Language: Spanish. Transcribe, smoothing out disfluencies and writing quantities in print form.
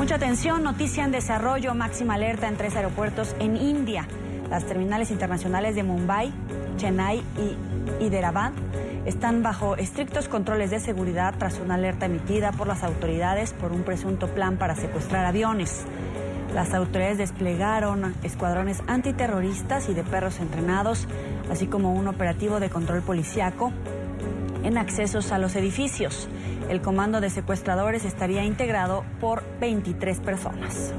Mucha atención, noticia en desarrollo, máxima alerta en 3 aeropuertos en India. Las terminales internacionales de Mumbai, Chennai y Hyderabad están bajo estrictos controles de seguridad tras una alerta emitida por las autoridades por un presunto plan para secuestrar aviones. Las autoridades desplegaron escuadrones antiterroristas y de perros entrenados, así como un operativo de control policíaco en accesos a los edificios. El comando de secuestradores estaría integrado por 23 personas.